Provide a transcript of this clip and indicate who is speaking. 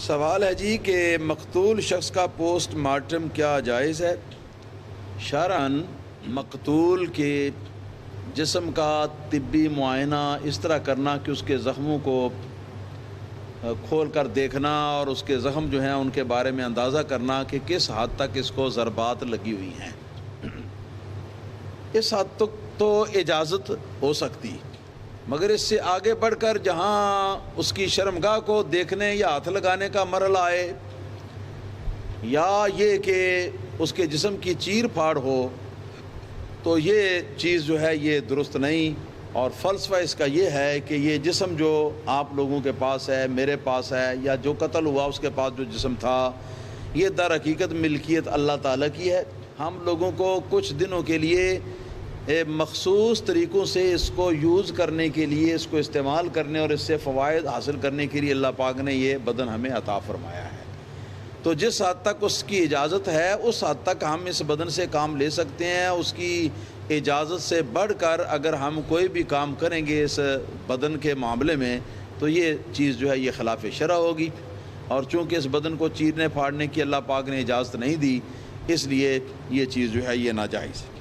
Speaker 1: سوال ہے جی کہ مقتول شخص کا پوسٹ مارٹم کیا جائز ہے؟ شرعاً مقتول کے جسم کا طبی معائنہ اس طرح کرنا کہ اس کے زخموں کو کھول کر دیکھنا اور اس کے زخم جو ہیں ان کے بارے میں اندازہ کرنا کہ کس حد تک اس کو ضربات لگی ہوئی ہیں، اس حد تک تو اجازت ہو سکتی، مگر اس سے آگے بڑھ کر جہاں اس کی شرمگاہ کو دیکھنے یا ہاتھ لگانے کا مرحلہ آئے، یا یہ کہ اس کے جسم کی چیر پھاڑ ہو، تو یہ چیز جو ہے یہ درست نہیں۔ اور فلسفہ اس کا یہ ہے کہ یہ جسم جو آپ لوگوں کے پاس ہے، میرے پاس ہے، یا جو قتل ہوا اس کے پاس جو جسم تھا، یہ در حقیقت ملکیت اللہ تعالیٰ کی ہے۔ ہم لوگوں کو کچھ دنوں کے لیے مخصوص طریقوں سے اس کو یوز کرنے کے لیے، اس کو استعمال کرنے اور اس سے فوائد حاصل کرنے کے لیے اللہ پاک نے یہ بدن ہمیں عطا فرمایا ہے۔ تو جس حد تک اس کی اجازت ہے اس حد تک ہم اس بدن سے کام لے سکتے ہیں۔ اس کی اجازت سے بڑھ کر اگر ہم کوئی بھی کام کریں گے اس بدن کے معاملے میں تو یہ چیز جو ہے یہ خلاف شرع ہوگی، اور چونکہ اس بدن کو چیرنے پھاڑنے کی اللہ پاک نے اجازت نہیں دی، اس لیے یہ چیز جو ہے یہ ناجائز ہے۔